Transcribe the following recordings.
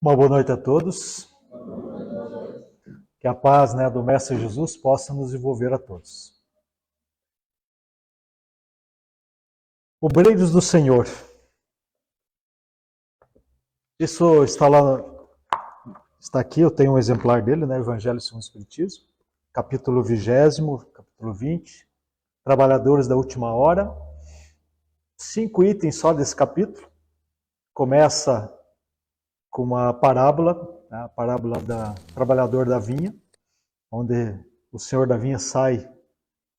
Uma boa noite a todos. Que a paz, do Mestre Jesus possa nos envolver a todos. Obreiros do Senhor. Isso está lá, está aqui, eu tenho um exemplar dele, Evangelho segundo o Espiritismo, capítulo 20º, capítulo 20, Trabalhadores da Última Hora. 5 itens só desse capítulo. Começa com uma parábola, a parábola do trabalhador da vinha, onde o senhor da vinha sai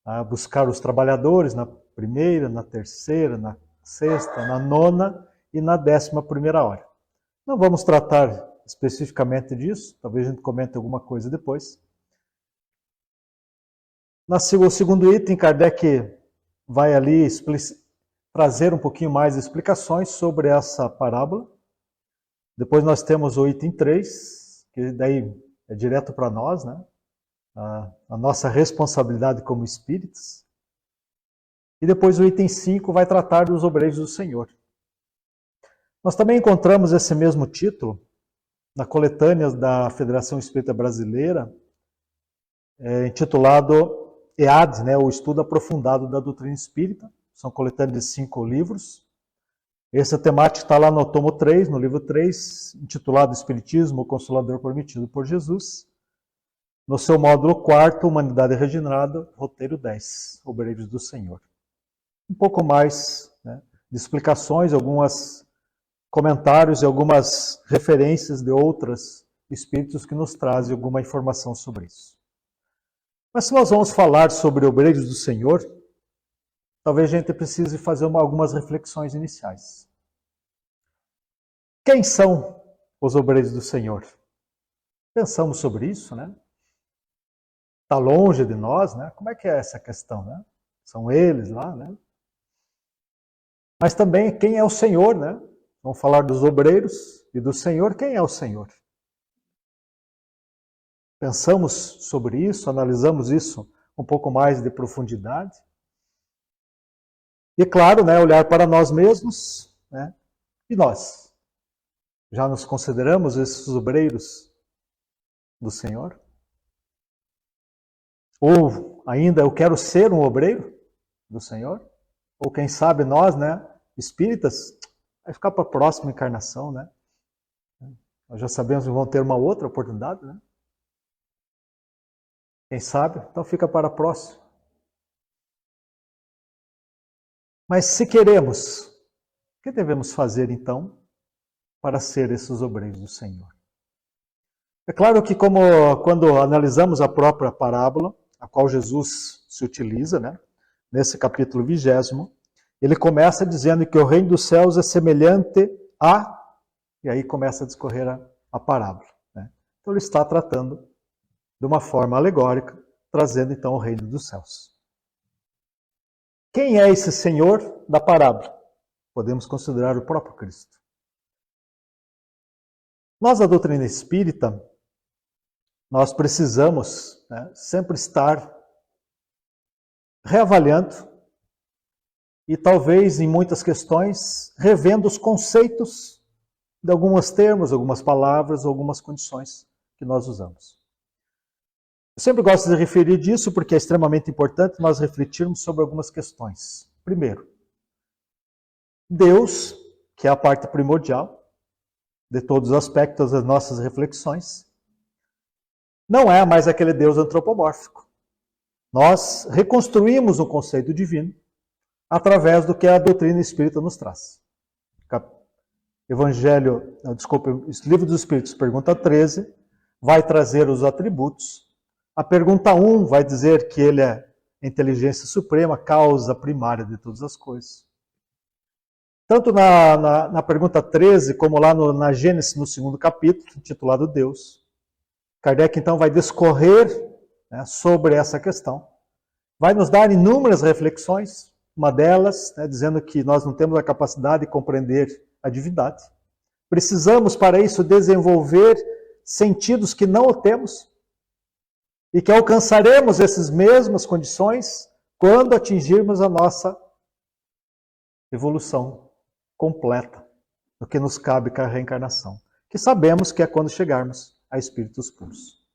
a buscar os trabalhadores na primeira, na terceira, na sexta, na nona e na 11ª hora. Não vamos tratar especificamente disso, talvez a gente comente alguma coisa depois. No segundo item, Kardec vai ali trazer um pouquinho mais de explicações sobre essa parábola. Depois nós temos o item 3, que daí é direto para nós, a nossa responsabilidade como espíritos. E depois o item 5 vai tratar dos obreiros do Senhor. Nós também encontramos esse mesmo título na coletânea da Federação Espírita Brasileira, intitulado EAD, o Estudo Aprofundado da Doutrina Espírita. São coletâneas de 5 livros. Essa temática está lá no tomo 3, no livro 3, intitulado Espiritismo, o Consolador Prometido por Jesus. No seu módulo 4º, Humanidade Regenerada, roteiro 10, Obreiros do Senhor. Um pouco mais de explicações, alguns comentários e algumas referências de outros espíritos que nos trazem alguma informação sobre isso. Mas se nós vamos falar sobre Obreiros do Senhor, talvez a gente precise fazer algumas reflexões iniciais. Quem são os obreiros do Senhor? Pensamos sobre isso, Está longe de nós, Como é que é essa questão, São eles lá, Mas também quem é o Senhor, Vamos falar dos obreiros e do Senhor. Quem é o Senhor? Pensamos sobre isso, analisamos isso um pouco mais de profundidade. E claro, olhar para nós mesmos, E nós? Já nos consideramos esses obreiros do Senhor? Ou ainda eu quero ser um obreiro do Senhor? Ou quem sabe nós, espíritas, vai ficar para a próxima encarnação, Nós já sabemos que vão ter uma outra oportunidade, Quem sabe? Então fica para a próxima. Mas se queremos, o que devemos fazer então para ser esses obreiros do Senhor? É claro que quando analisamos a própria parábola, a qual Jesus se utiliza, nesse capítulo 20º, ele começa dizendo que o reino dos céus é semelhante a... E aí começa a discorrer a parábola. Então ele está tratando de uma forma alegórica, trazendo então o reino dos céus. Quem é esse Senhor da parábola? Podemos considerar o próprio Cristo. Nós, da doutrina espírita, nós precisamos sempre estar reavaliando e talvez em muitas questões revendo os conceitos de alguns termos, algumas palavras, algumas condições que nós usamos. Eu sempre gosto de referir disso porque é extremamente importante nós refletirmos sobre algumas questões. Primeiro, Deus, que é a parte primordial de todos os aspectos das nossas reflexões, não é mais aquele Deus antropomórfico. Nós reconstruímos o conceito divino através do que a doutrina espírita nos traz. Livro dos Espíritos, pergunta 13, vai trazer os atributos. A pergunta 1 vai dizer que ele é inteligência suprema, causa primária de todas as coisas. Tanto na pergunta 13, como lá na Gênesis, no 2º capítulo, intitulado Deus, Kardec então vai discorrer sobre essa questão. Vai nos dar inúmeras reflexões, uma delas dizendo que nós não temos a capacidade de compreender a divindade. Precisamos para isso desenvolver sentidos que não o temos e que alcançaremos essas mesmas condições quando atingirmos a nossa evolução completa, no que nos cabe com a reencarnação. que sabemos que é quando chegarmos a espíritos puros.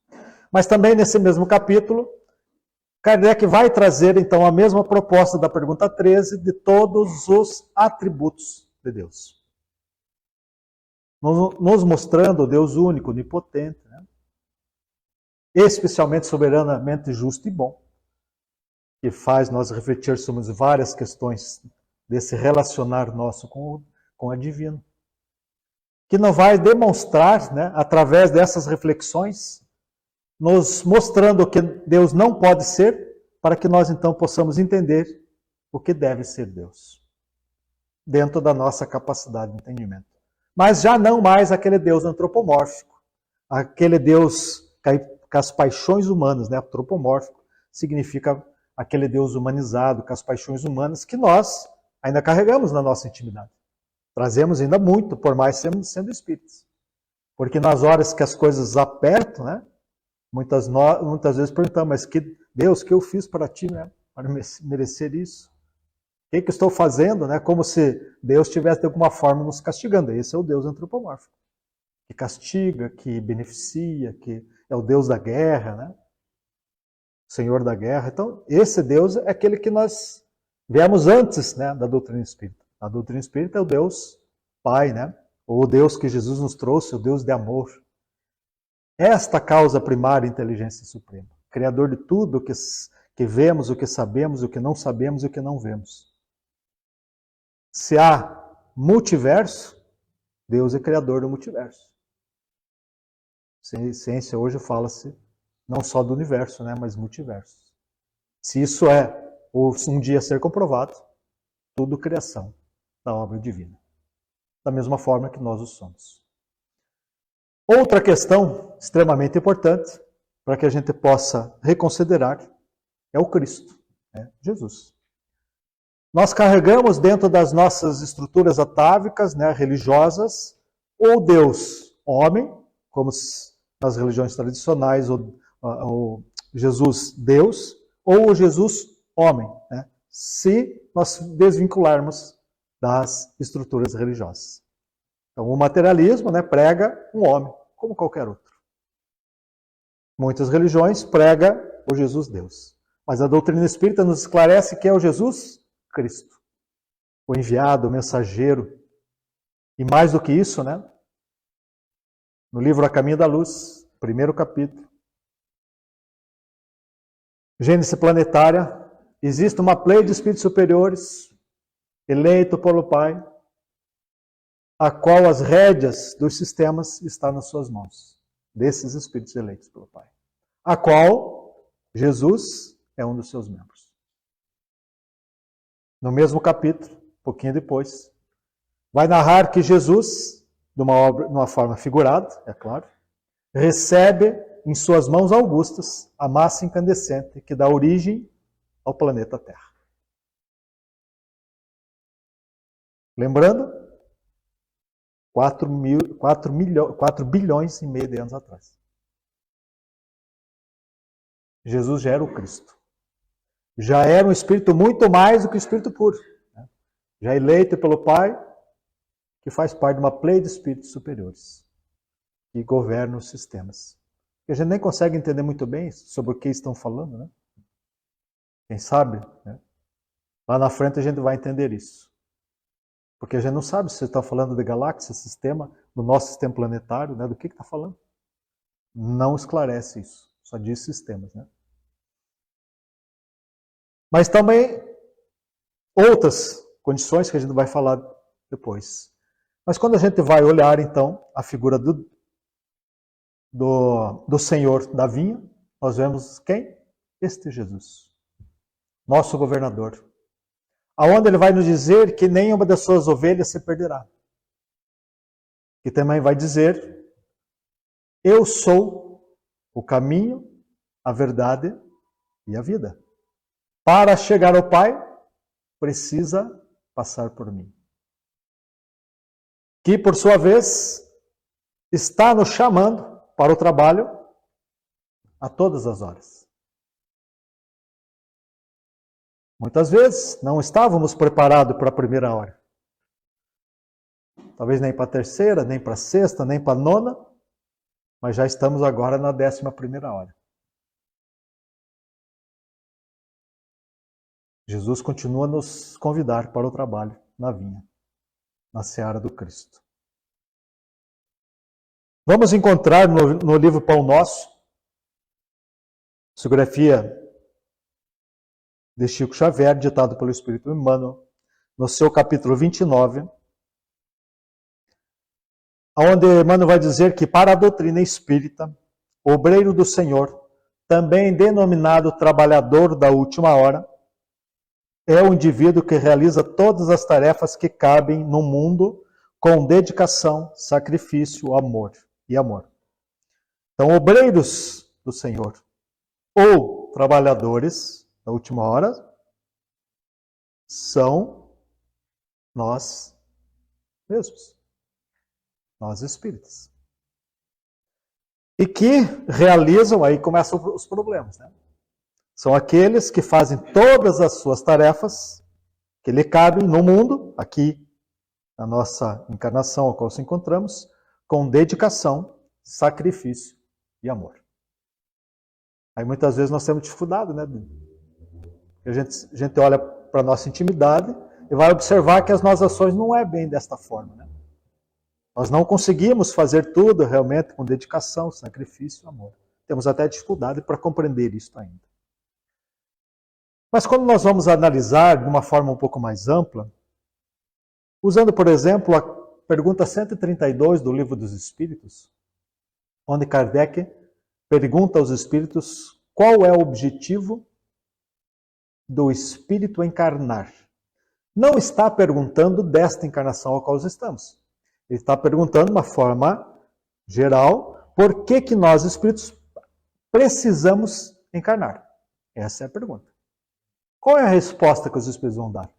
Mas também nesse mesmo capítulo, Kardec vai trazer então a mesma proposta da pergunta 13 de todos os atributos de Deus. Nos mostrando o Deus único, onipotente, né? Especialmente soberanamente justo e bom, que faz nós refletir sobre várias questões desse relacionar nosso com o divino. Que não vai demonstrar, né, através dessas reflexões, nos mostrando o que Deus não pode ser, para que nós então possamos entender o que deve ser Deus, dentro da nossa capacidade de entendimento. Mas já não mais aquele Deus antropomórfico, aquele Deus com as paixões humanas, né? Antropomórfico significa aquele Deus humanizado, com as paixões humanas, que nós ainda carregamos na nossa intimidade. Trazemos ainda muito, por mais sendo espíritos. Porque nas horas que as coisas apertam, né? Muitas vezes perguntamos, mas que Deus, que eu fiz para ti, né? Para merecer isso? O que estou fazendo, né? Como se Deus estivesse de alguma forma nos castigando. Esse é o Deus antropomórfico, que castiga, que beneficia, que é o Deus da guerra, né? Senhor da guerra. Então, esse Deus é aquele que nós viemos antes, né, da doutrina espírita. A doutrina espírita é o Deus Pai, né? Ou o Deus que Jesus nos trouxe, o Deus de amor. Esta causa primária, inteligência suprema. Criador de tudo o que vemos, o que sabemos, o que não sabemos e o que não vemos. Se há multiverso, Deus é criador do multiverso. Ciência hoje fala-se não só do universo, né, mas multiverso. Se isso é, ou um dia ser comprovado, tudo criação da obra divina. Da mesma forma que nós o somos. Outra questão extremamente importante, para que a gente possa reconsiderar, é o Cristo, né, Jesus. Nós carregamos dentro das nossas estruturas atávicas, né, religiosas, ou Deus homem, como nas religiões tradicionais, ou Jesus Deus, ou o Jesus homem, né, se nós desvincularmos das estruturas religiosas. Então, o materialismo, né, prega um homem, como qualquer outro. Muitas religiões pregam o Jesus Deus. Mas a doutrina espírita nos esclarece que é o Jesus Cristo, o enviado, o mensageiro. E mais do que isso, né? No livro A Caminho da Luz, primeiro capítulo, Gênese planetária, existe uma pleia de espíritos superiores, eleito pelo Pai, a qual as rédeas dos sistemas estão nas suas mãos, desses espíritos eleitos pelo Pai, a qual Jesus é um dos seus membros. No mesmo capítulo, um pouquinho depois, vai narrar que Jesus, de uma forma figurada, é claro, recebe em suas mãos augustas a massa incandescente que dá origem ao planeta Terra. Lembrando, 4 bilhões e meio de anos atrás. Jesus já era o Cristo. Já era um espírito muito mais do que o espírito puro. Né? Já eleito pelo Pai, que faz parte de uma pleia de espíritos superiores, que governam os sistemas. E a gente nem consegue entender muito bem sobre o que estão falando, né? Quem sabe, né? Lá na frente a gente vai entender isso. Porque a gente não sabe se você está falando de galáxia, sistema, do nosso sistema planetário, né? Do que está falando. Não esclarece isso, só diz sistemas, né? Mas também outras condições que a gente vai falar depois. Mas quando a gente vai olhar, então, a figura do Senhor da vinha, nós vemos quem? Este Jesus, nosso governador. Aonde ele vai nos dizer que nenhuma das suas ovelhas se perderá. E também vai dizer, eu sou o caminho, a verdade e a vida. Para chegar ao Pai, precisa passar por mim. Que, por sua vez, está nos chamando para o trabalho a todas as horas. Muitas vezes não estávamos preparados para a primeira hora. talvez nem para a terceira, nem para a sexta, nem para a nona, mas já estamos agora na 11ª hora. Jesus continua a nos convidar para o trabalho na vinha, na seara do Cristo. Vamos encontrar no livro Pão Nosso, psicografia de Chico Xavier, ditado pelo Espírito Emmanuel, no seu capítulo 29, onde Emmanuel vai dizer que para a doutrina espírita, o obreiro do Senhor, também denominado trabalhador da última hora, é o indivíduo que realiza todas as tarefas que cabem no mundo com dedicação, sacrifício, amor e amor. Então, obreiros do Senhor ou trabalhadores da última hora são nós mesmos, nós espíritas. E que realizam, aí começam os problemas, né? São aqueles que fazem todas as suas tarefas que lhe cabem no mundo, aqui, na nossa encarnação ao qual nos encontramos, com dedicação, sacrifício e amor. Aí muitas vezes nós temos dificuldade, né? A gente olha para a nossa intimidade e vai observar que as nossas ações não é bem desta forma, né? Nós não conseguimos fazer tudo realmente com dedicação, sacrifício e amor. Temos até dificuldade para compreender isso ainda. Mas quando nós vamos analisar de uma forma um pouco mais ampla, usando, por exemplo, a pergunta 132 do Livro dos Espíritos, onde Kardec pergunta aos espíritos qual é o objetivo do espírito encarnar. Não está perguntando desta encarnação a qual nós estamos. Ele está perguntando de uma forma geral por que nós, espíritos, precisamos encarnar. Essa é a pergunta. Qual é a resposta que os espíritos vão dar?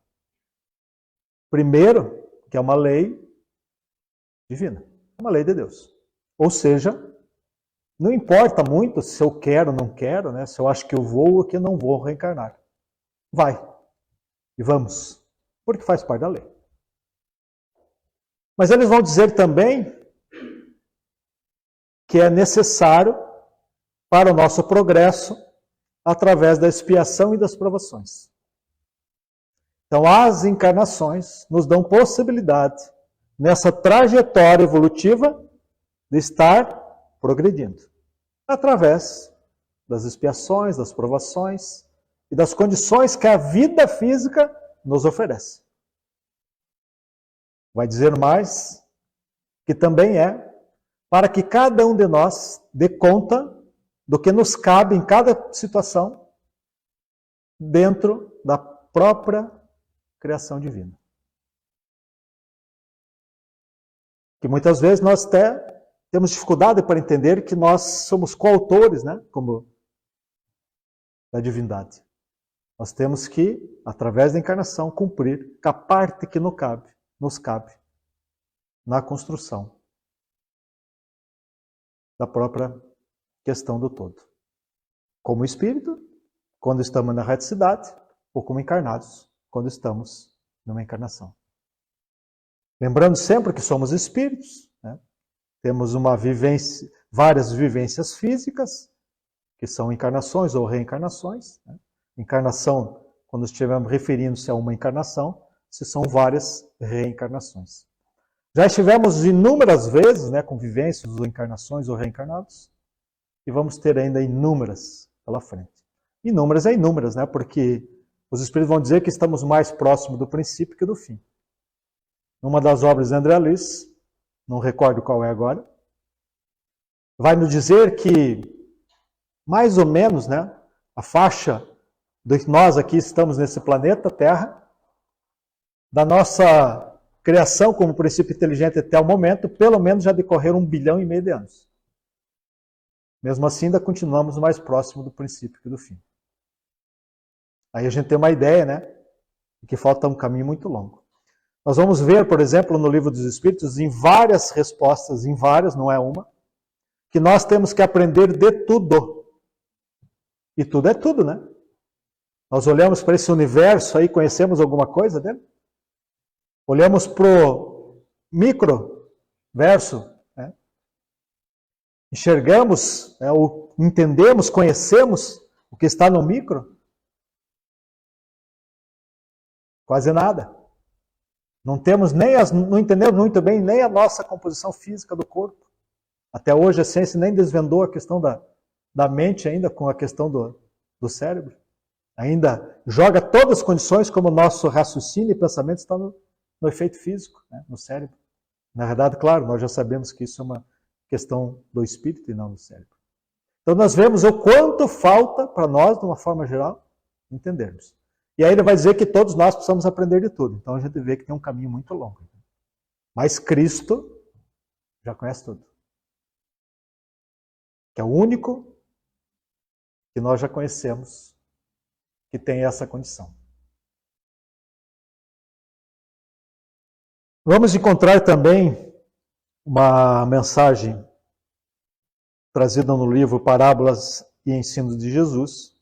Primeiro, que é uma lei divina, uma lei de Deus. Ou seja, não importa muito se eu quero ou não quero, né? Se eu acho que eu vou ou que eu não vou reencarnar. Vai. E vamos. Porque faz parte da lei. Mas eles vão dizer também que é necessário para o nosso progresso através da expiação e das provações. Então, as encarnações nos dão possibilidade, nessa trajetória evolutiva, de estar progredindo. Através das expiações, das provações e das condições que a vida física nos oferece. Vai dizer mais, que também é para que cada um de nós dê conta do que nos cabe em cada situação dentro da própria criação divina. Que muitas vezes nós até temos dificuldade para entender que nós somos coautores, né, como da divindade. Nós temos que, através da encarnação, cumprir com a parte que nos cabe na construção da própria questão do todo. Como espírito, quando estamos na reticidade, ou como encarnados, quando estamos numa encarnação. Lembrando sempre que somos espíritos, né? Temos várias vivências físicas, que são encarnações ou reencarnações. Né? Encarnação, quando estivermos referindo-se a uma encarnação, se são várias reencarnações. Já estivemos inúmeras vezes, né, com vivências ou encarnações ou reencarnados, e vamos ter ainda inúmeras pela frente. Inúmeras é inúmeras, né? Porque os espíritos vão dizer que estamos mais próximos do princípio que do fim. Numa das obras de André Luiz, não recordo qual é agora, vai nos dizer que, mais ou menos, né, a faixa de que nós aqui estamos nesse planeta Terra, da nossa criação como princípio inteligente até o momento, pelo menos já decorreram 1,5 bilhão de anos. Mesmo assim, ainda continuamos mais próximo do princípio que do fim. Aí a gente tem uma ideia, né? De que falta um caminho muito longo. Nós vamos ver, por exemplo, no Livro dos Espíritos, em várias respostas, em várias, não é uma, que nós temos que aprender de tudo. E tudo é tudo, né? Nós olhamos para esse universo aí, conhecemos alguma coisa dele? Olhamos para o micro verso, né? Enxergamos, né, ou entendemos, conhecemos o que está no micro? Quase nada. Não entendemos muito bem nem a nossa composição física do corpo. Até hoje a ciência nem desvendou a questão da mente ainda com a questão do cérebro. Ainda joga todas as condições como o nosso raciocínio e pensamento está no efeito físico, né, no cérebro. Na verdade, claro, nós já sabemos que isso é uma questão do espírito e não do cérebro. Então nós vemos o quanto falta para nós, de uma forma geral, entendermos. E aí ele vai dizer que todos nós precisamos aprender de tudo. Então a gente vê que tem um caminho muito longo. Mas Cristo já conhece tudo. Que é o único que nós já conhecemos que tem essa condição. Vamos encontrar também uma mensagem trazida no livro Parábolas e Ensino de Jesus,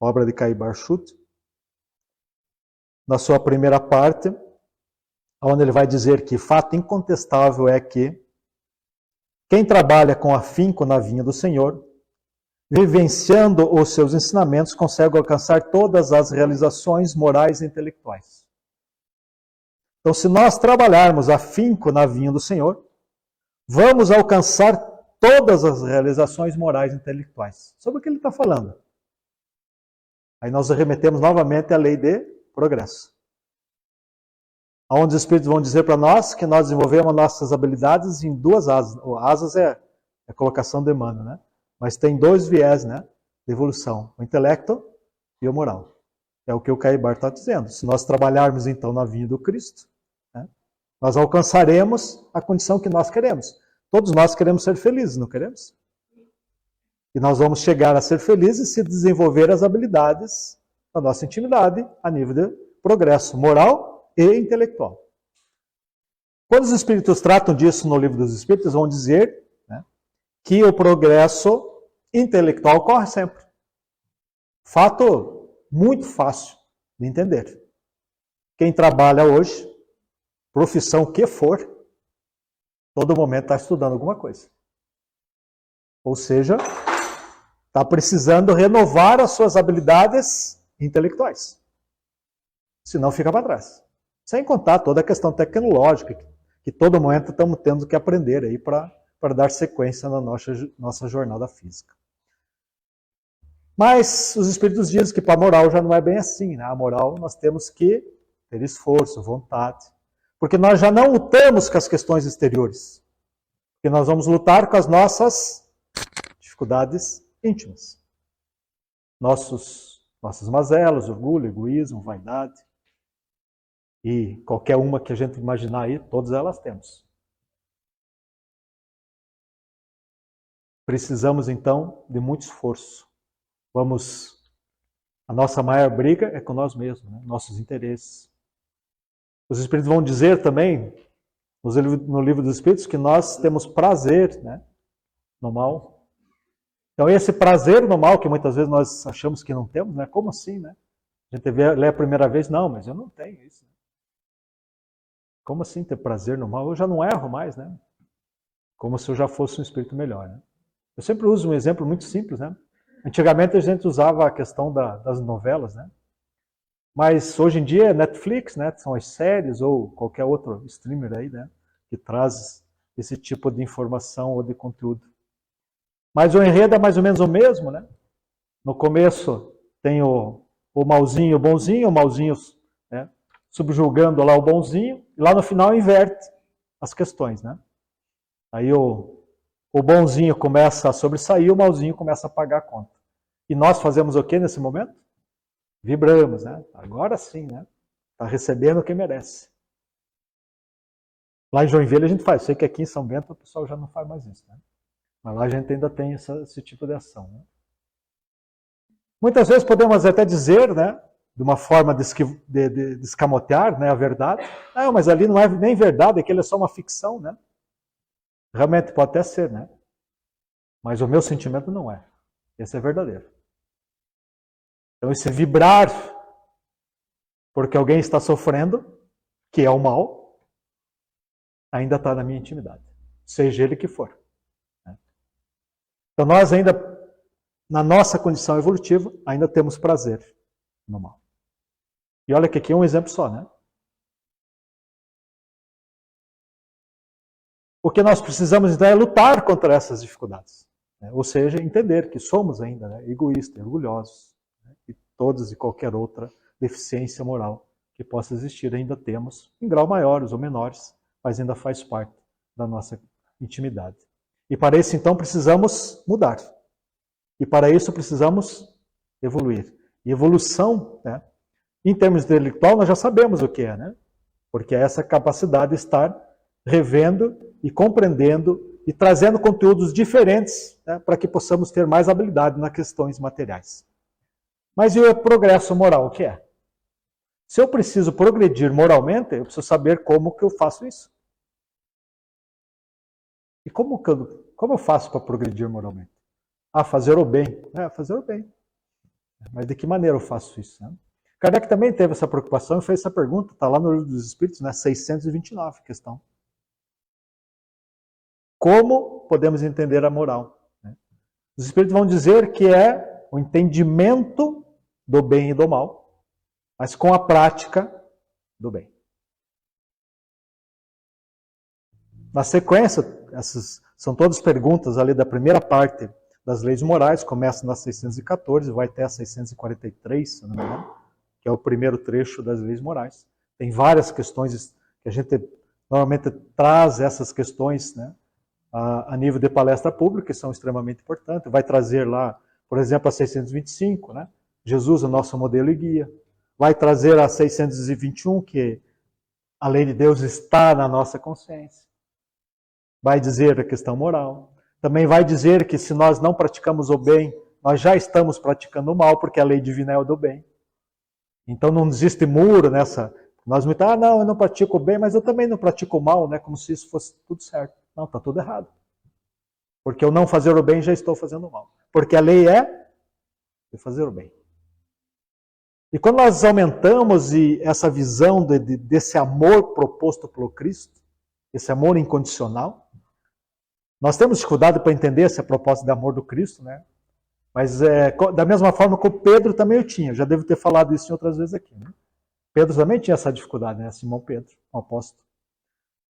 obra de Caí Barchut, na sua primeira parte, onde ele vai dizer que fato incontestável é que quem trabalha com afinco na vinha do Senhor, vivenciando os seus ensinamentos, consegue alcançar todas as realizações morais e intelectuais. Então, se nós trabalharmos afinco na vinha do Senhor, vamos alcançar todas as realizações morais e intelectuais. Sobre o que ele está falando? Aí nós remetemos novamente à lei de progresso. Onde os Espíritos vão dizer para nós que nós desenvolvemos nossas habilidades em duas asas. Asas é a colocação de Emmanuel, né? Mas tem dois viés, né, de evolução. O intelecto e o moral. É o que o Caíbar está dizendo. Se nós trabalharmos então na vinha do Cristo, né, nós alcançaremos a condição que nós queremos. Todos nós queremos ser felizes, não queremos? E nós vamos chegar a ser felizes se desenvolver as habilidades da nossa intimidade a nível de progresso moral e intelectual. Quando os Espíritos tratam disso no Livro dos Espíritos, vão dizer, né, que o progresso intelectual ocorre sempre. Fato muito fácil de entender. Quem trabalha hoje, profissão que for, todo momento está estudando alguma coisa. Ou seja, está precisando renovar as suas habilidades intelectuais. Senão fica para trás. Sem contar toda a questão tecnológica, que todo momento estamos tendo que aprender aí para dar sequência na nossa jornada física. Mas os Espíritos dizem que para a moral já não é bem assim, né? A moral nós temos que ter esforço, vontade. Porque nós já não lutamos com as questões exteriores. Porque nós vamos lutar com as nossas dificuldades íntimas. Nossas mazelas, orgulho, egoísmo, vaidade. E qualquer uma que a gente imaginar aí, todas elas temos. Precisamos então de muito esforço. A nossa maior briga é com nós mesmos, né? Nossos interesses. Os Espíritos vão dizer também, no Livro dos Espíritos, que nós temos prazer, né, no mal. Então esse prazer no mal, que muitas vezes nós achamos que não temos, né? Como assim, né? A gente lê a primeira vez, não, mas eu não tenho isso. Como assim ter prazer no mal? Eu já não erro mais, né? Como se eu já fosse um espírito melhor, né? Eu sempre uso um exemplo muito simples, né? Antigamente a gente usava a questão das novelas, né? Mas hoje em dia é Netflix, né? São as séries ou qualquer outro streamer aí, né? Que traz esse tipo de informação ou de conteúdo. Mas o enredo é mais ou menos o mesmo, né? No começo tem o malzinho e o bonzinho, o malzinho, né, subjugando lá o bonzinho, e lá no final inverte as questões, né? Aí o bonzinho começa a sobressair, o malzinho começa a pagar a conta. E nós fazemos o que nesse momento? Vibramos, né? Agora sim, né? Está recebendo o que merece. Lá em Joinville a gente faz. Sei que aqui em São Bento o pessoal já não faz mais isso, né? Mas lá a gente ainda tem esse tipo de ação, né? Muitas vezes podemos até dizer, né, de uma forma de escamotear, né, a verdade. Ah, mas ali não é nem verdade, aquilo é só uma ficção, né? Realmente pode até ser, né? Mas o meu sentimento não é. Esse é verdadeiro. Então esse vibrar porque alguém está sofrendo, que é o mal, ainda está na minha intimidade, seja ele que for. Então nós ainda, na nossa condição evolutiva, ainda temos prazer no mal. E olha que aqui é um exemplo só, né? O que nós precisamos então é lutar contra essas dificuldades. Né? Ou seja, entender que somos ainda, né, egoístas, orgulhosos, né? E todas e qualquer outra deficiência moral que possa existir ainda temos, em grau maiores ou menores, mas ainda faz parte da nossa intimidade. E para isso então precisamos mudar. E para isso precisamos evoluir. E evolução, né, em termos intelectual, nós já sabemos o que é, né? Porque é essa capacidade de estar revendo e compreendendo e trazendo conteúdos diferentes, né, para que possamos ter mais habilidade nas questões materiais. Mas e o progresso moral, o que é? Se eu preciso progredir moralmente, eu preciso saber como que eu faço isso. E como eu faço para progredir moralmente? Fazer o bem. Fazer o bem. Mas de que maneira eu faço isso? Né? Kardec também teve essa preocupação e fez essa pergunta, está lá no Livro dos Espíritos, né, 629, questão. Como podemos entender a moral? Os Espíritos vão dizer que é o entendimento do bem e do mal, mas com a prática do bem. Na sequência, essas são todas perguntas ali da primeira parte das leis morais, começa na 614, vai até a 643, se não me engano, que é o primeiro trecho das leis morais. Tem várias questões que a gente normalmente traz essas questões, né, a nível de palestra pública, que são extremamente importantes. Vai trazer lá, por exemplo, a 625, né, Jesus, o nosso modelo e guia. Vai trazer a 621, que a lei de Deus está na nossa consciência. Vai dizer a questão moral. Também vai dizer que se nós não praticamos o bem, nós já estamos praticando o mal, porque a lei divina é o do bem. Então não existe muro nessa. Nós muitas não, eu não pratico o bem, mas eu também não pratico o mal, né? Como se isso fosse tudo certo. Não, está tudo errado. Porque eu não fazer o bem, já estou fazendo o mal. Porque a lei é de fazer o bem. E quando nós aumentamos essa visão desse amor proposto pelo Cristo, esse amor incondicional, nós temos dificuldade para entender essa proposta de amor do Cristo, né? Mas da mesma forma que o Pedro também eu tinha, já devo ter falado isso em outras vezes aqui, né? Pedro também tinha essa dificuldade, né? Simão Pedro, o apóstolo.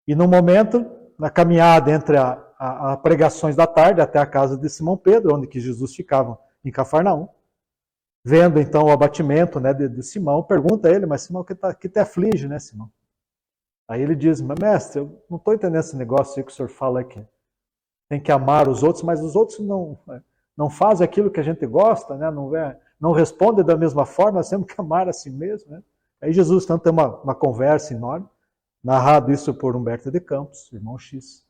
E no momento, na caminhada entre a pregações da tarde até a casa de Simão Pedro, onde que Jesus ficava em Cafarnaum, vendo então o abatimento, né, de Simão, pergunta a ele, mas Simão, que te aflige, né, Simão? Aí ele diz, mas mestre, eu não estou entendendo esse negócio aí que o senhor fala aqui. Tem que amar os outros, mas os outros não fazem aquilo que a gente gosta, né? Não respondem da mesma forma, nós temos que amar a si mesmo. Né? Aí Jesus tanto tem uma conversa enorme, narrado isso por Humberto de Campos, irmão X,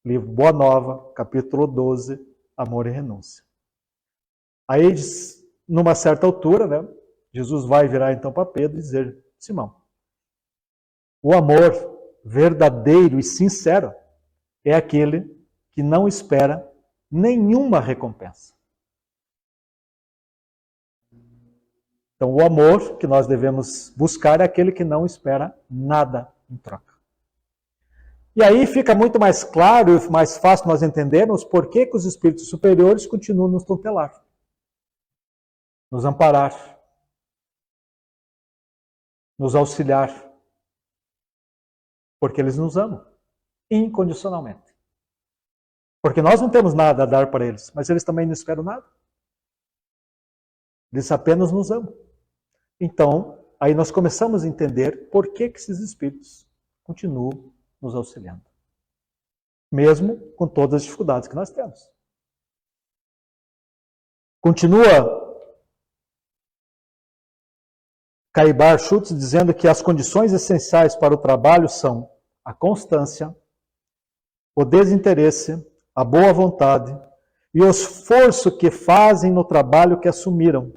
livro Boa Nova, capítulo 12, Amor e Renúncia. Aí, numa certa altura, né, Jesus vai virar então para Pedro e dizer, Simão, o amor verdadeiro e sincero é aquele que não espera nenhuma recompensa. Então, o amor que nós devemos buscar é aquele que não espera nada em troca. E aí fica muito mais claro e mais fácil nós entendermos por que os espíritos superiores continuam nos tutelar, nos amparar, nos auxiliar, porque eles nos amam incondicionalmente. Porque nós não temos nada a dar para eles, mas eles também não esperam nada. Eles apenas nos amam. Então, aí nós começamos a entender por que esses espíritos continuam nos auxiliando. Mesmo com todas as dificuldades que nós temos. Continua Caibar Schutz dizendo que as condições essenciais para o trabalho são a constância, o desinteresse, a boa vontade e o esforço que fazem no trabalho que assumiram.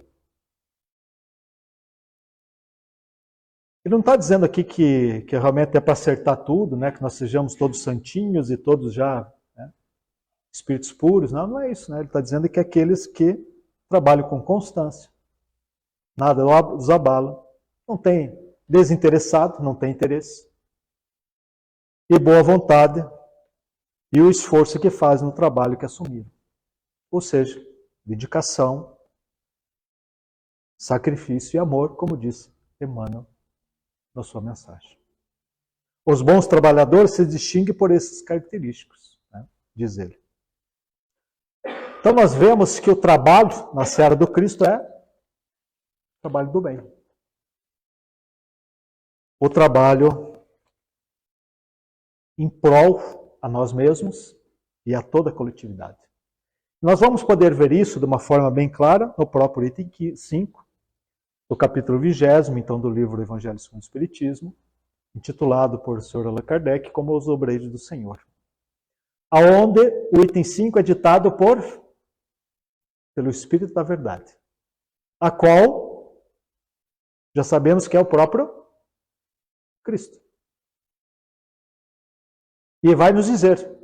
Ele não está dizendo aqui que realmente é para acertar tudo, né? Que nós sejamos todos santinhos e todos já, né, espíritos puros. Não, não é isso. Né? Ele está dizendo que aqueles que trabalham com constância, nada os abala, não tem desinteressado, não tem interesse. e boa vontade e o esforço que fazem no trabalho que assumiram. Ou seja, dedicação, sacrifício e amor, como disse Emmanuel na sua mensagem. Os bons trabalhadores se distinguem por esses característicos, né, diz ele. Então nós vemos que o trabalho na seara do Cristo é o trabalho do bem. O trabalho em prol a nós mesmos e a toda a coletividade. Nós vamos poder ver isso de uma forma bem clara no próprio item 5, do capítulo 20, então, do livro Evangelho segundo o Espiritismo, intitulado por Sr. Allan Kardec como Os Obreiros do Senhor. Aonde o item 5 é ditado pelo Espírito da Verdade, a qual já sabemos que é o próprio Cristo. E vai nos dizer: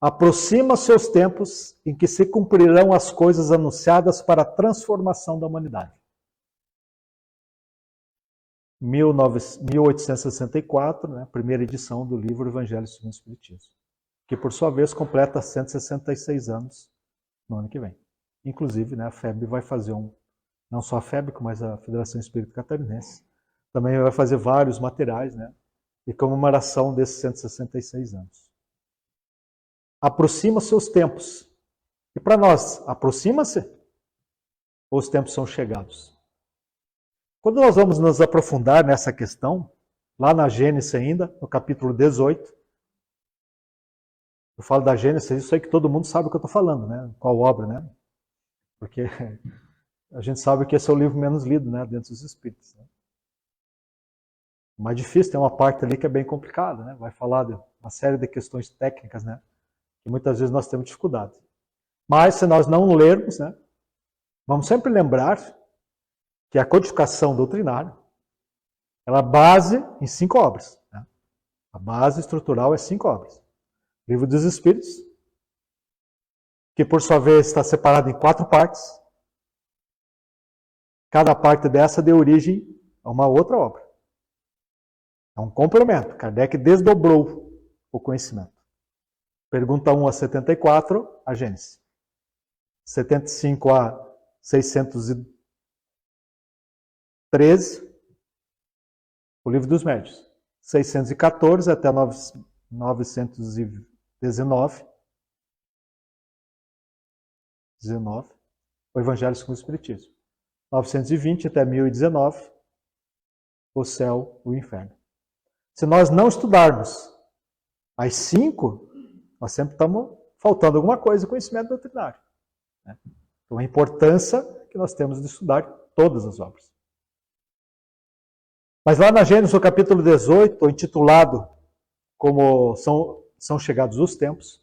aproxima-se os tempos em que se cumprirão as coisas anunciadas para a transformação da humanidade. 1864, né, primeira edição do livro Evangelho segundo o Espiritismo, que por sua vez completa 166 anos no ano que vem. Inclusive, né, a FEB vai fazer não só a FEB, mas a Federação Espírita Catarinense, também vai fazer vários materiais, né, de comemoração desses 166 anos. Aproxima-se os tempos. E para nós, aproxima-se ou os tempos são chegados? Quando nós vamos nos aprofundar nessa questão, lá na Gênesis ainda, no capítulo 18, eu falo da Gênesis, isso aí que todo mundo sabe o que eu estou falando, né? Qual obra, né? Porque a gente sabe que esse é o livro menos lido, né, dentro dos Espíritos. Né? O mais difícil, tem uma parte ali que é bem complicada, né? Vai falar de uma série de questões técnicas, né? Que muitas vezes nós temos dificuldade. Mas se nós não lermos, né, vamos sempre lembrar que a codificação doutrinária, ela base em 5 obras. Né? A base estrutural é 5 obras. Livro dos Espíritos, que por sua vez está separado em 4 partes. Cada parte dessa deu origem a uma outra obra. É um complemento. Kardec desdobrou o conhecimento. Pergunta 1 a 74, a Gênesis. 75 a 613, o Livro dos Médiuns. 614 até 919, o Evangelho segundo o Espiritismo. 920 até 1019, o céu e o inferno. Se nós não estudarmos as 5, nós sempre estamos faltando alguma coisa, conhecimento doutrinário. Né? Então, a importância que nós temos de estudar todas as obras. Mas lá na Gênesis, no capítulo 18, intitulado como são chegados os tempos,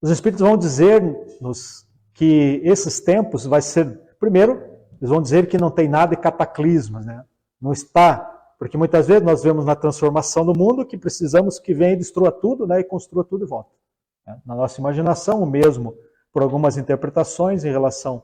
os Espíritos vão dizer-nos que esses tempos vai ser, primeiro, eles vão dizer que não tem nada de cataclismas, né? Não está, porque muitas vezes nós vemos na transformação do mundo que precisamos que venha e destrua tudo, né, e construa tudo de volta. Na nossa imaginação, o mesmo, por algumas interpretações em relação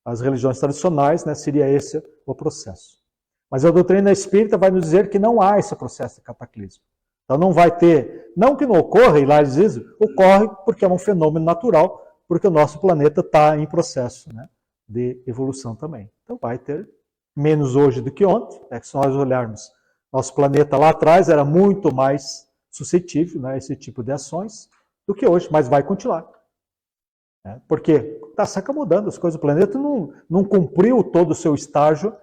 às religiões tradicionais, né, seria esse o processo. Mas a doutrina espírita vai nos dizer que não há esse processo de cataclismo. Então não vai ter, não que não ocorra, e lá eles dizem, ocorre porque é um fenômeno natural, porque o nosso planeta está em processo, né, de evolução também. Então vai ter menos hoje do que ontem, né, que se nós olharmos, nosso planeta lá atrás era muito mais suscetível, né, a esse tipo de ações do que hoje, mas vai continuar. Né, porque está sempre mudando as coisas, o planeta não cumpriu todo o seu estágio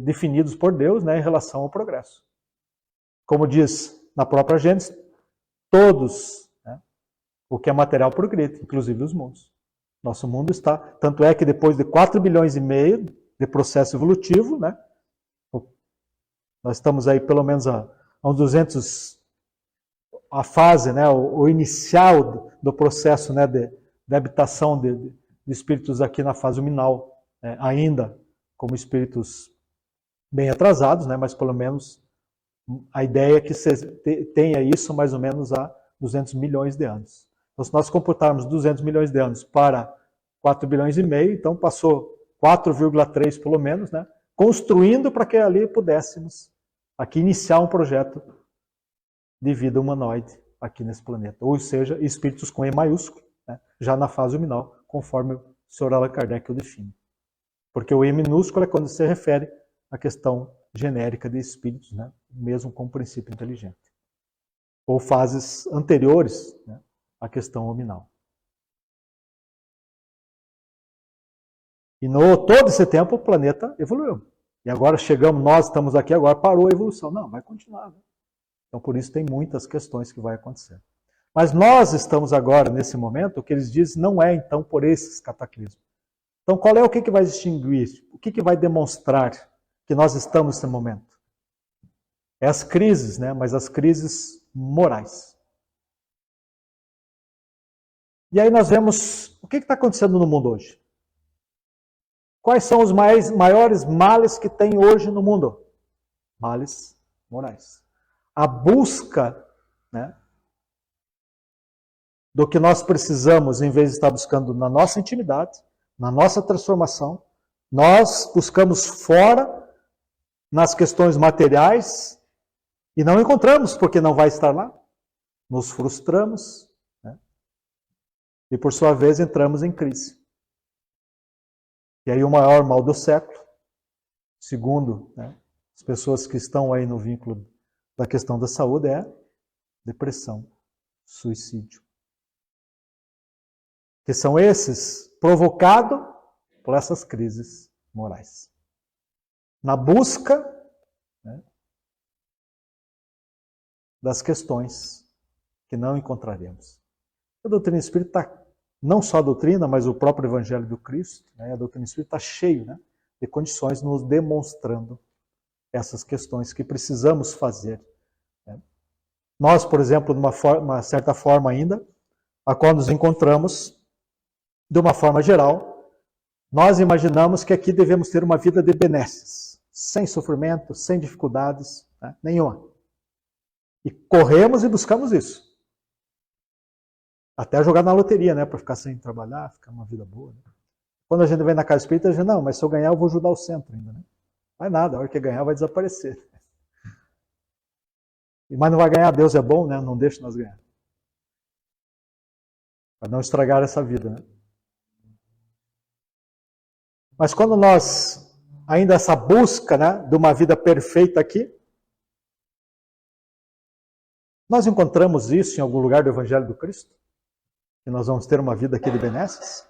definidos por Deus, né, em relação ao progresso. Como diz na própria Gênesis, todos, né, o que é material progride, inclusive os mundos. Nosso mundo está, tanto é que depois de 4 bilhões e meio de processo evolutivo, né, nós estamos aí pelo menos a uns 200, a fase, né, o inicial do processo, né, de habitação de espíritos aqui na fase luminal, ainda como espíritos bem atrasados, né, mas pelo menos a ideia é que tenha isso mais ou menos há 200 milhões de anos. Então, se nós computarmos 200 milhões de anos para 4 bilhões e meio, então passou 4,3 pelo menos, né, construindo para que ali pudéssemos aqui iniciar um projeto de vida humanoide aqui nesse planeta. Ou seja, espíritos com E maiúsculo, né? Já na fase luminal, conforme o Sr. Allan Kardec o define. Porque o E minúsculo é quando se refere à questão genérica de espíritos, né? Mesmo com o princípio inteligente. Ou fases anteriores, né, à questão luminal. E todo esse tempo o planeta evoluiu. E agora chegamos, nós estamos aqui, agora parou a evolução. Não, vai continuar. Né? Então por isso tem muitas questões que vai acontecer. Mas nós estamos agora, nesse momento, o que eles dizem não é então por esses cataclismos. Então qual é o que vai distinguir? O que vai demonstrar que nós estamos nesse momento? É as crises, né? Mas as crises morais. E aí nós vemos o que está acontecendo no mundo hoje. Quais são os maiores males que tem hoje no mundo? Males morais. A busca, né, do que nós precisamos, em vez de estar buscando na nossa intimidade, na nossa transformação, nós buscamos fora, nas questões materiais, e não encontramos porque não vai estar lá. Nos frustramos, né, e por sua vez entramos em crise. E aí o maior mal do século, segundo, né, as pessoas que estão aí no vínculo da questão da saúde, é depressão, suicídio. Que são esses provocados por essas crises morais. Na busca, né, das questões que não encontraremos. A doutrina espírita está, não só a doutrina, mas o próprio Evangelho do Cristo, né, a doutrina espírita está cheio, né, de condições nos demonstrando essas questões que precisamos fazer. Né. Nós, por exemplo, de uma certa forma ainda, a qual nos encontramos, de uma forma geral, nós imaginamos que aqui devemos ter uma vida de benesses, sem sofrimento, sem dificuldades, né, nenhuma. E corremos e buscamos isso. Até jogar na loteria, né? Para ficar sem trabalhar, ficar uma vida boa. Né? Quando a gente vem na casa espírita, a gente, não, mas se eu ganhar, eu vou ajudar o centro ainda, né? Vai nada, a hora que ganhar vai desaparecer. Mas não vai ganhar, Deus é bom, né? Não deixa nós ganhar. Para não estragar essa vida, né? Mas quando nós, ainda essa busca, né, de uma vida perfeita aqui, nós encontramos isso em algum lugar do Evangelho do Cristo? Que nós vamos ter uma vida aqui de benesses?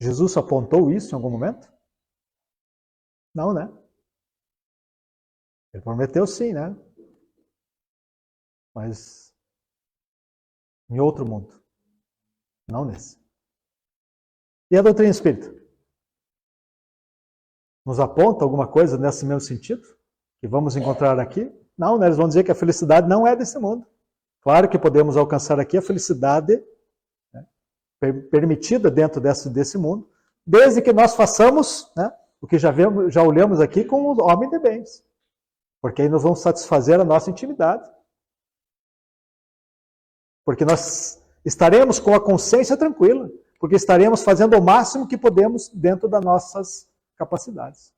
Jesus apontou isso em algum momento? Não, né? Ele prometeu sim, né? Mas em outro mundo. Não nesse. E a doutrina espírita? Nos aponta alguma coisa nesse mesmo sentido? Que vamos encontrar aqui? Não, né? Eles vão dizer que a felicidade não é desse mundo. Claro que podemos alcançar aqui a felicidade, né, permitida dentro desse mundo, desde que nós façamos, né, o que já olhamos aqui com o homem de bens. Porque aí nós vamos satisfazer a nossa intimidade. Porque nós estaremos com a consciência tranquila. Porque estaremos fazendo o máximo que podemos dentro das nossas capacidades.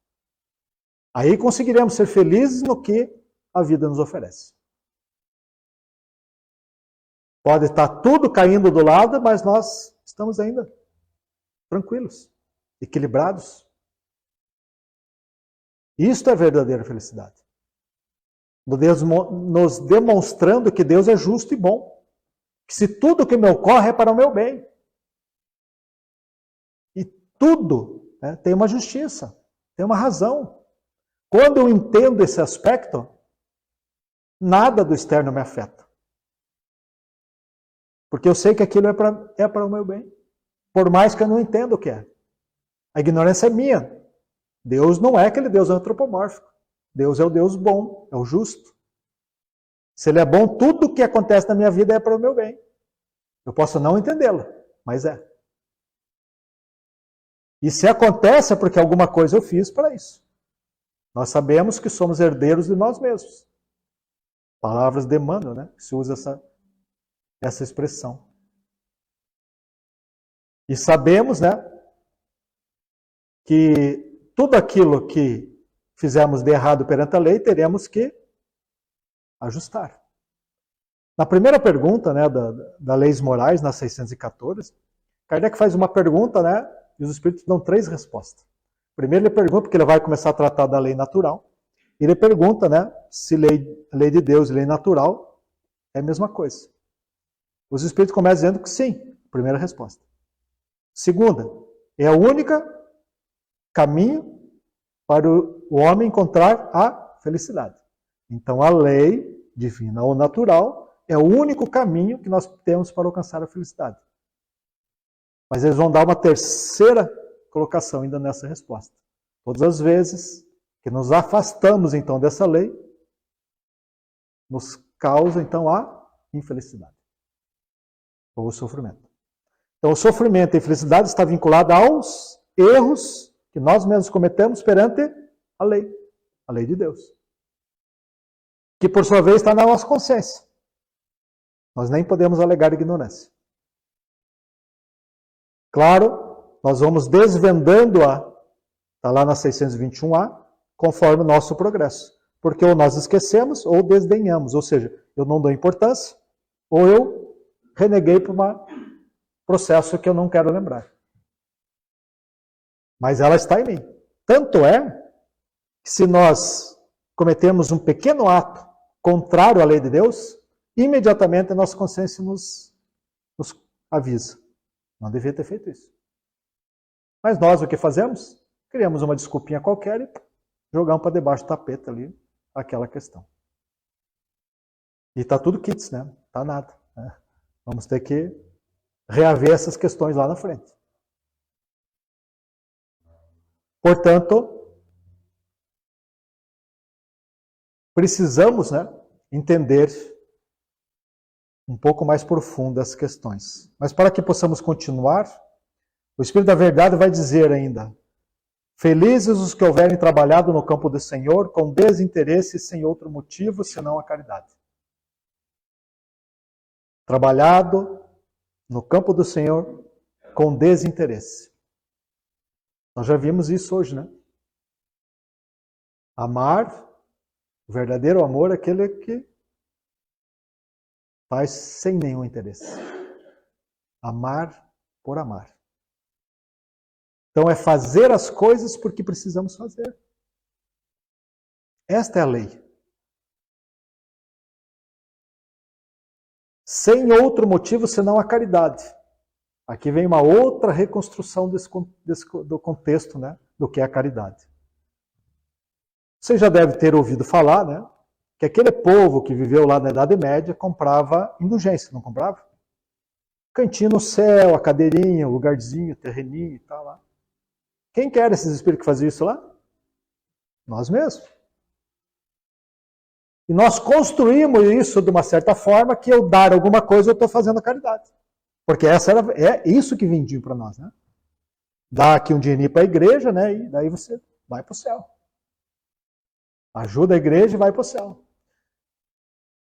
Aí conseguiremos ser felizes no que a vida nos oferece. Pode estar tudo caindo do lado, mas nós estamos ainda tranquilos, equilibrados. Isto é verdadeira felicidade. Nos demonstrando que Deus é justo e bom. Que se tudo que me ocorre é para o meu bem. E tudo, né, tem uma justiça, tem uma razão. Quando eu entendo esse aspecto, nada do externo me afeta. Porque eu sei que aquilo é para o meu bem. Por mais que eu não entenda o que é. A ignorância é minha. Deus não é aquele Deus antropomórfico. Deus é o Deus bom, é o justo. Se Ele é bom, tudo o que acontece na minha vida é para o meu bem. Eu posso não entendê-lo, mas é. E se acontece é porque alguma coisa eu fiz para isso. Nós sabemos que somos herdeiros de nós mesmos. Palavras de Emmanuel, né? Se usa essa expressão. E sabemos, né, que tudo aquilo que fizemos de errado perante a lei, teremos que ajustar. Na primeira pergunta, né, da Leis Morais, na 614, Kardec faz uma pergunta, né, e os espíritos dão 3 respostas. Primeiro ele pergunta, porque ele vai começar a tratar da lei natural. Ele pergunta, né, se lei de Deus e lei natural é a mesma coisa. Os espíritos começam dizendo que sim, primeira resposta. Segunda, é o único caminho para o homem encontrar a felicidade. Então a lei divina ou natural é o único caminho que nós temos para alcançar a felicidade. Mas eles vão dar uma terceira colocação ainda nessa resposta. Todas as vezes que nos afastamos então dessa lei, nos causa então a infelicidade ou o sofrimento. Então o sofrimento e a infelicidade está vinculado aos erros que nós mesmos cometemos perante a lei de Deus. Que por sua vez está na nossa consciência. Nós nem podemos alegar ignorância. Claro, nós vamos desvendando-a, está lá na 621A, conforme o nosso progresso. Porque ou nós esquecemos ou desdenhamos, ou seja, eu não dou importância, ou eu reneguei para um processo que eu não quero lembrar. Mas ela está em mim. Tanto é que se nós cometemos um pequeno ato contrário à lei de Deus, imediatamente a nossa consciência nos avisa. Não devia ter feito isso. Mas nós o que fazemos? Criamos uma desculpinha qualquer e jogamos para debaixo do tapete ali aquela questão. E está tudo kits, né? Está nada. Né? Vamos ter que reaver essas questões lá na frente. Portanto, precisamos, né, entender um pouco mais profundo as questões. Mas para que possamos continuar, o Espírito da Verdade vai dizer ainda: felizes os que houverem trabalhado no campo do Senhor com desinteresse e sem outro motivo senão a caridade. Trabalhado no campo do Senhor com desinteresse. Nós já vimos isso hoje, né? Amar, o verdadeiro amor é aquele que faz sem nenhum interesse. Amar por amar. Então é fazer as coisas porque precisamos fazer. Esta é a lei. Sem outro motivo senão a caridade. Aqui vem uma outra reconstrução do contexto, né, do que é a caridade. Você já deve ter ouvido falar, né, que aquele povo que viveu lá na Idade Média comprava indulgência, não comprava? Cantinho no céu, a cadeirinha, o lugarzinho, o terreninho e tal lá. Quem que era esses espíritos que faziam isso lá? Nós mesmos. E nós construímos isso de uma certa forma que eu dar alguma coisa eu estou fazendo a caridade. Porque é isso que vendiam para nós, né? Dá aqui um dinheirinho para a igreja, né? E daí você vai para o céu. Ajuda a igreja e vai para o céu.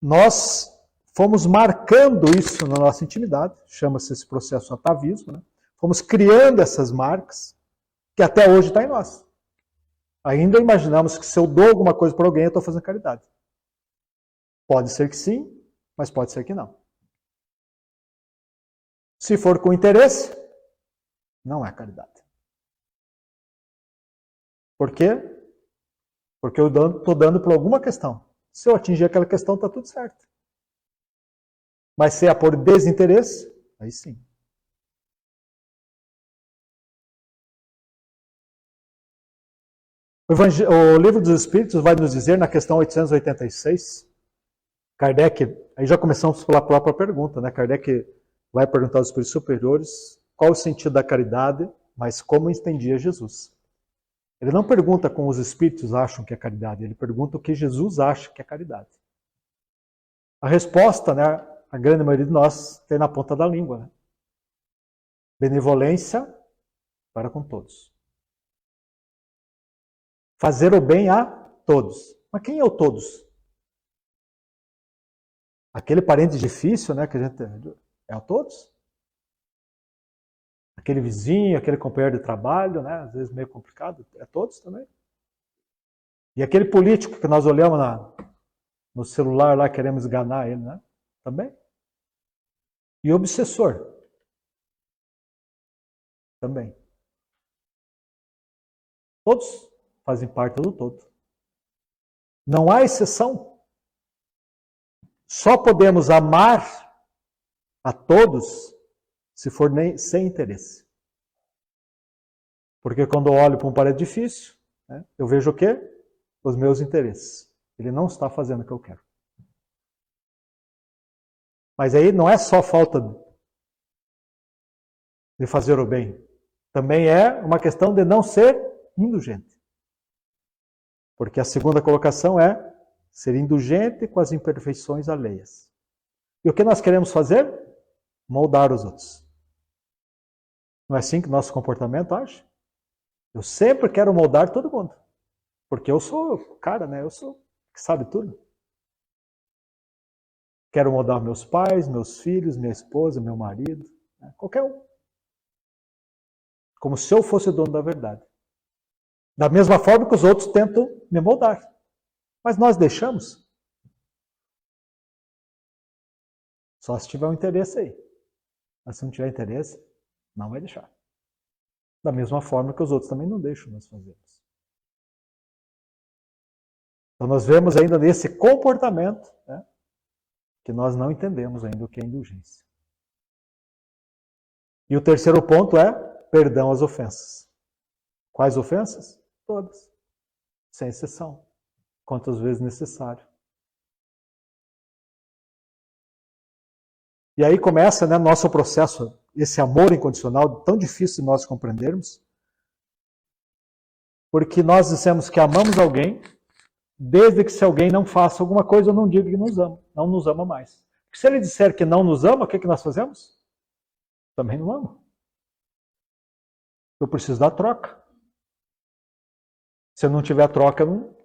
Nós fomos marcando isso na nossa intimidade, chama-se esse processo atavismo, né? Fomos criando essas marcas, que até hoje está em nós. Ainda imaginamos que se eu dou alguma coisa para alguém, eu estou fazendo caridade. Pode ser que sim, mas pode ser que não. Se for com interesse, não é caridade. Por quê? Porque eu estou dando por alguma questão. Se eu atingir aquela questão, está tudo certo. Mas se é por desinteresse, aí sim. O Livro dos Espíritos vai nos dizer, na questão 886, Kardec, aí já começamos pela própria pergunta, né? Kardec vai perguntar aos espíritos superiores qual o sentido da caridade, mas como entendia Jesus. Ele não pergunta como os espíritos acham que é caridade, ele pergunta o que Jesus acha que é caridade. A resposta, né, a grande maioria de nós tem na ponta da língua, né? Benevolência para com todos. Fazer o bem a todos. Mas quem é o todos? Aquele parente difícil, né, que a gente é a todos? Aquele vizinho, aquele companheiro de trabalho, né, às vezes meio complicado, é todos também. E aquele político que nós olhamos no celular lá, queremos enganar ele, né? Também. E obsessor? Também. Todos fazem parte do todo. Não há exceção. Só podemos amar a todos se for sem interesse. Porque quando eu olho para um parede difícil, né, eu vejo o quê? Os meus interesses. Ele não está fazendo o que eu quero. Mas aí não é só falta de fazer o bem. Também é uma questão de não ser indulgente. Porque a segunda colocação é ser indulgente com as imperfeições alheias. E o que nós queremos fazer? Moldar os outros. Não é assim que nosso comportamento age? Eu sempre quero moldar todo mundo. Porque eu sou o cara, né? Eu sou o que sabe tudo. Quero moldar meus pais, meus filhos, minha esposa, meu marido, né? Qualquer um. Como se eu fosse o dono da verdade. Da mesma forma que os outros tentam me moldar. Mas nós deixamos. Só se tiver um interesse aí. Mas se não tiver interesse, não vai deixar. Da mesma forma que os outros também não deixam nós fazermos. Então nós vemos ainda nesse comportamento, né, que nós não entendemos ainda o que é indulgência. E o terceiro ponto é perdão às ofensas. Quais ofensas? Todas. Sem exceção. Quantas vezes necessário. E aí começa, né, nosso processo, esse amor incondicional, tão difícil de nós compreendermos, porque nós dissemos que amamos alguém, desde que se alguém não faça alguma coisa, eu não digo que nos ama, não nos ama mais. Porque se ele disser que não nos ama, o que nós fazemos? Também não ama. Eu preciso da troca. Se eu não tiver troca, não...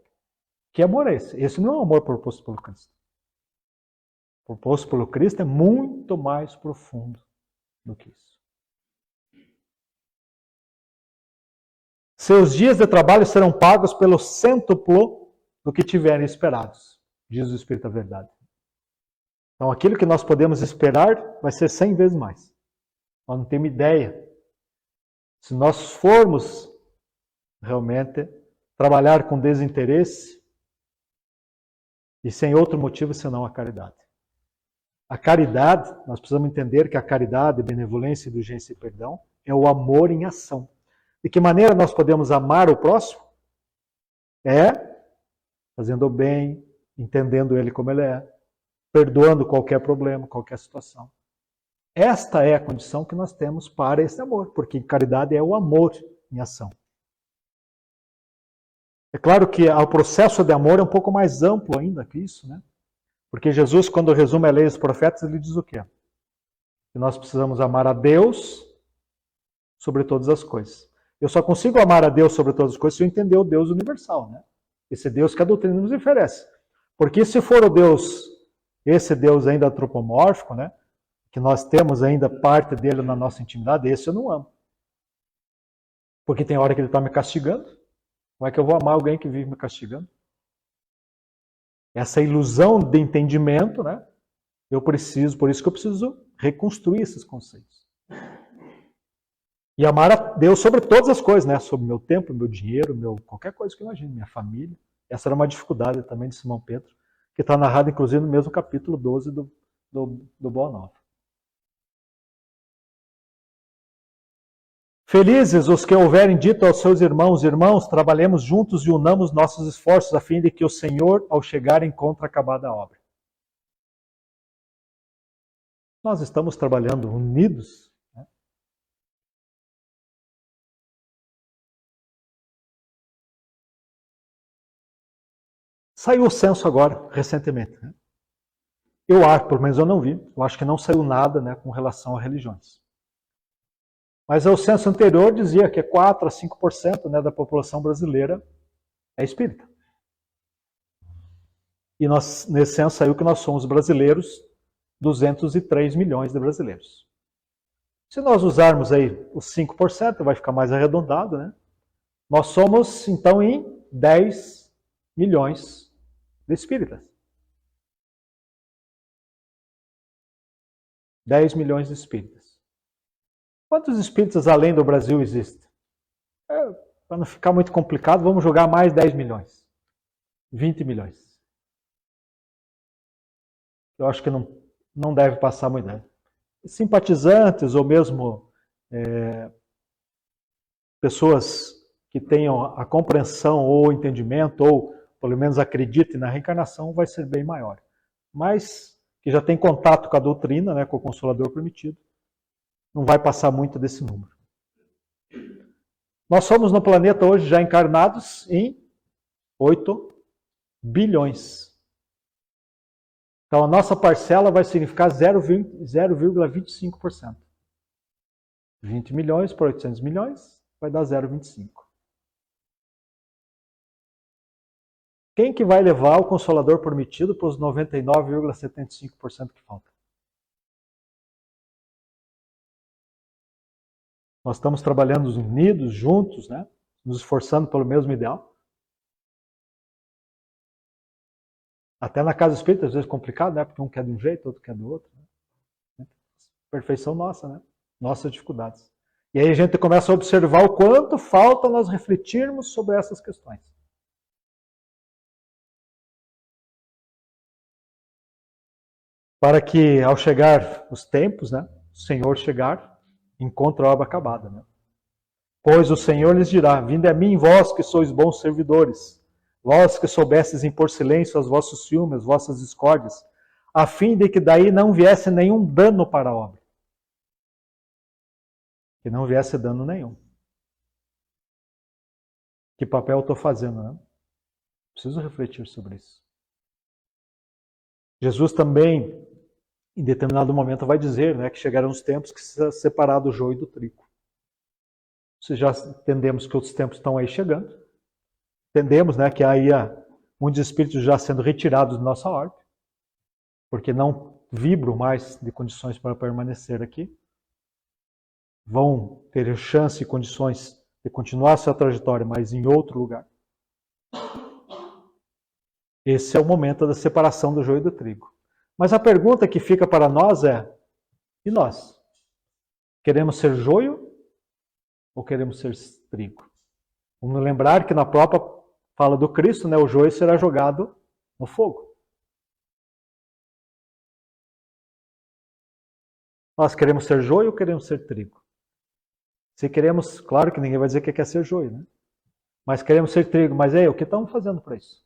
Que amor é esse? Esse não é um amor proposto pelo Cristo. Proposto pelo Cristo é muito mais profundo do que isso. Seus dias de trabalho serão pagos pelo cêntuplo do que tiverem esperados, diz o Espírito da Verdade. Então aquilo que nós podemos esperar vai ser 100 vezes mais. Nós não temos ideia. Se nós formos realmente trabalhar com desinteresse e sem outro motivo senão a caridade. A caridade, nós precisamos entender que a caridade, benevolência, indulgência e perdão é o amor em ação. De que maneira nós podemos amar o próximo? É fazendo o bem, entendendo ele como ele é, perdoando qualquer problema, qualquer situação. Esta é a condição que nós temos para esse amor, porque caridade é o amor em ação. É claro que o processo de amor é um pouco mais amplo ainda que isso, né? Porque Jesus, quando resume a lei dos profetas, ele diz o quê? Que nós precisamos amar a Deus sobre todas as coisas. Eu só consigo amar a Deus sobre todas as coisas se eu entender o Deus universal, né? Esse Deus que a doutrina nos oferece. Porque se for o Deus, esse Deus ainda antropomórfico, né? Que nós temos ainda parte dele na nossa intimidade, esse eu não amo. Porque tem hora que ele está me castigando. Como é que eu vou amar alguém que vive me castigando? Essa ilusão de entendimento, né? Por isso que eu preciso reconstruir esses conceitos. E amar a Deus sobre todas as coisas, né? Sobre meu tempo, meu dinheiro, qualquer coisa que eu imagine, minha família. Essa era uma dificuldade também de Simão Pedro, que está narrado inclusive no mesmo capítulo 12 do Boa Nova. Felizes os que houverem dito aos seus irmãos, irmãos, trabalhemos juntos e unamos nossos esforços a fim de que o Senhor, ao chegar, encontre acabada a obra. Nós estamos trabalhando unidos, né? Saiu o censo agora, recentemente, né? Eu acho, pelo menos eu não vi, eu acho que não saiu nada, né, com relação a religiões. Mas o censo anterior dizia que 4 a 5%, né, da população brasileira é espírita. E nesse censo saiu que nós somos brasileiros, 203 milhões de brasileiros. Se nós usarmos aí os 5%, vai ficar mais arredondado, né? Nós somos, então, em 10 milhões de espíritas. 10 milhões de espíritas. Quantos espíritas além do Brasil existem? Para não ficar muito complicado, vamos jogar mais 10 milhões. 20 milhões. Eu acho que não deve passar muito. Simpatizantes ou mesmo pessoas que tenham a compreensão ou o entendimento, ou pelo menos acreditem na reencarnação, vai ser bem maior. Mas que já tem contato com a doutrina, né, com o Consolador Prometido, não vai passar muito desse número. Nós somos no planeta hoje já encarnados em 8 bilhões. Então a nossa parcela vai significar 0,25%. 20 milhões por 800 milhões vai dar 0,25. Quem que vai levar o Consolador Prometido para os 99,75% que faltam? Nós estamos trabalhando unidos, juntos, né? Nos esforçando pelo mesmo ideal. Até na casa espírita, às vezes é complicado, né? Porque um quer de um jeito, outro quer do outro. Né? Perfeição nossa, né? Nossas dificuldades. E aí a gente começa a observar o quanto falta nós refletirmos sobre essas questões. Para que, ao chegar os tempos, né? O Senhor chegar, encontre a obra acabada, né? Pois o Senhor lhes dirá: vinde a mim, vós que sois bons servidores, vós que soubestes impor silêncio aos vossos ciúmes, vossas discórdias, a fim de que daí não viesse nenhum dano para a obra. Que não viesse dano nenhum. Que papel eu estou fazendo, né? Preciso refletir sobre isso. Jesus também, em determinado momento, vai dizer, né, que chegarão os tempos que se separar do joio e do trigo. Se já entendemos que outros tempos estão aí chegando, entendemos, né, que aí há muitos espíritos já sendo retirados de nossa ordem, porque não vibram mais de condições para permanecer aqui, vão ter chance e condições de continuar sua trajetória, mas em outro lugar. Esse é o momento da separação do joio e do trigo. Mas a pergunta que fica para nós é: e nós? Queremos ser joio ou queremos ser trigo? Vamos lembrar que na própria fala do Cristo, né, o joio será jogado no fogo. Nós queremos ser joio ou queremos ser trigo? Se queremos, claro que ninguém vai dizer que quer ser joio, né? Mas queremos ser trigo. Mas o que estamos fazendo para isso?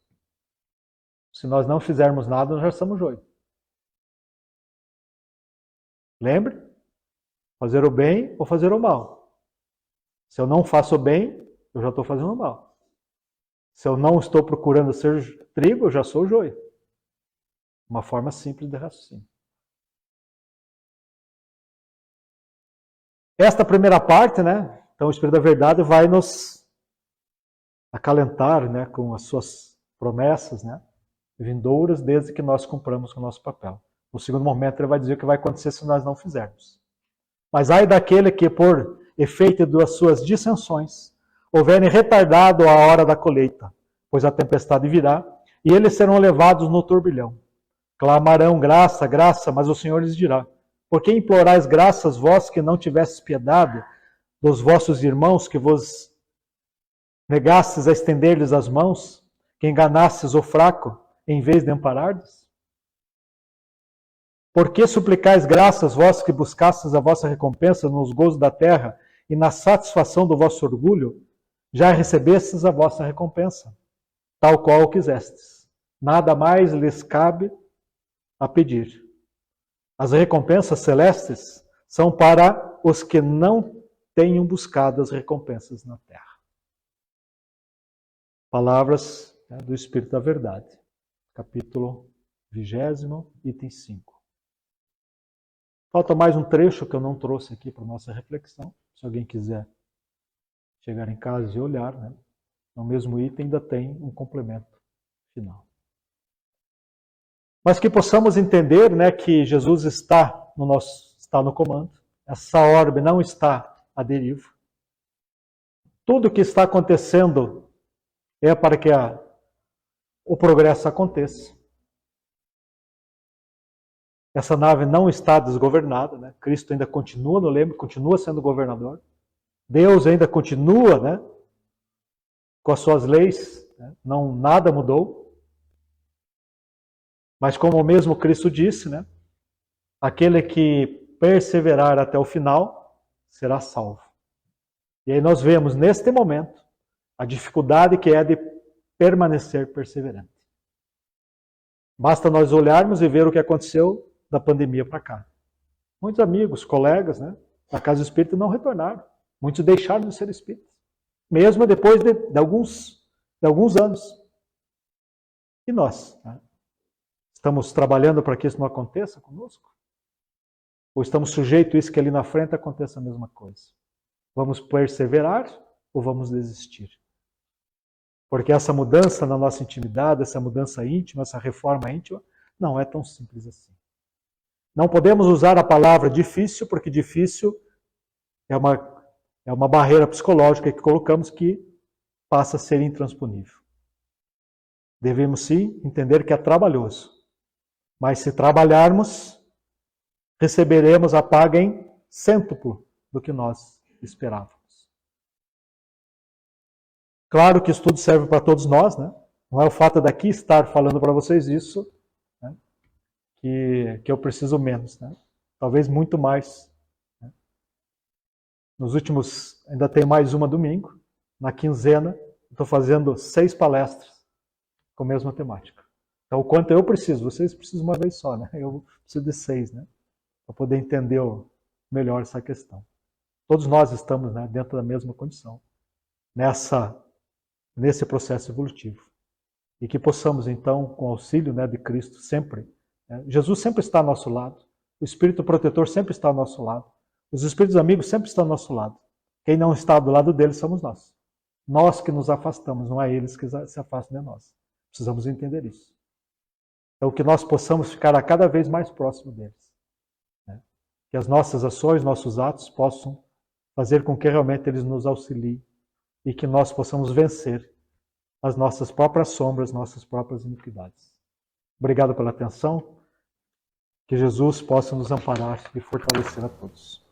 Se nós não fizermos nada, nós já somos joio. Lembre? Fazer o bem ou fazer o mal. Se eu não faço o bem, eu já estou fazendo o mal. Se eu não estou procurando ser trigo, eu já sou joio. Uma forma simples de raciocínio. Esta primeira parte, né? Então o Espírito da Verdade vai nos acalentar, né, com as suas promessas, né, vindouras, desde que nós cumpramos com o nosso papel. No segundo momento ele vai dizer o que vai acontecer se nós não fizermos. Mas ai daquele que, por efeito das suas dissensões, houverem retardado a hora da colheita, pois a tempestade virá, e eles serão levados no turbilhão. Clamarão graça, graça, mas o Senhor lhes dirá: por que implorais graças vós que não tivestes piedade dos vossos irmãos, que vos negastes a estender-lhes as mãos, que enganastes o fraco, em vez de amparardes? Por que suplicais graças vós que buscastes a vossa recompensa nos gozos da terra e na satisfação do vosso orgulho, já recebestes a vossa recompensa, tal qual quisestes. Nada mais lhes cabe a pedir. As recompensas celestes são para os que não tenham buscado as recompensas na terra. Palavras, né, do Espírito da Verdade, capítulo 20, item 5. Falta mais um trecho que eu não trouxe aqui para nossa reflexão. Se alguém quiser chegar em casa e olhar, né? No mesmo item ainda tem um complemento final. Mas que possamos entender, né, que Jesus está no comando. Essa orbe não está à deriva. Tudo o que está acontecendo é para que o progresso aconteça. Essa nave não está desgovernada, né? Cristo ainda continua no leme, continua sendo governador. Deus ainda continua, né, com as suas leis, né? Não, nada mudou. Mas como o mesmo Cristo disse, né, aquele que perseverar até o final será salvo. E aí nós vemos neste momento a dificuldade que é de permanecer perseverante. Basta nós olharmos e ver o que aconteceu da pandemia para cá. Muitos amigos, colegas, né, da Casa Espírita não retornaram. Muitos deixaram de ser espíritas. Mesmo depois de alguns anos. E nós? Né? Estamos trabalhando para que isso não aconteça conosco? Ou estamos sujeitos a isso que ali na frente aconteça a mesma coisa? Vamos perseverar ou vamos desistir? Porque essa mudança na nossa intimidade, essa mudança íntima, essa reforma íntima, não é tão simples assim. Não podemos usar a palavra difícil, porque difícil é uma barreira psicológica que colocamos que passa a ser intransponível. Devemos sim entender que é trabalhoso. Mas se trabalharmos, receberemos a paga em cêntuplo do que nós esperávamos. Claro que isso tudo serve para todos nós, né? Não é o fato daqui estar falando para vocês isso, né, que eu preciso menos, né? Talvez muito mais. Né? Nos últimos, ainda tem mais uma domingo, na quinzena, estou fazendo 6 palestras com a mesma temática. Então, o quanto eu preciso, vocês precisam uma vez só, né? Eu preciso de 6, né? Para poder entender melhor essa questão. Todos nós estamos, né, dentro da mesma condição, nesse processo evolutivo. E que possamos, então, com o auxílio, né, de Cristo, sempre, né, Jesus sempre está ao nosso lado, o Espírito Protetor sempre está ao nosso lado, os Espíritos Amigos sempre estão ao nosso lado. Quem não está do lado deles somos nós. Nós que nos afastamos, não é eles que se afastam de nós. Precisamos entender isso. Então, que nós possamos ficar a cada vez mais próximo deles. Né? Que as nossas ações, nossos atos possam fazer com que realmente eles nos auxiliem e que nós possamos vencer as nossas próprias sombras, nossas próprias iniquidades. Obrigado pela atenção. Que Jesus possa nos amparar e fortalecer a todos.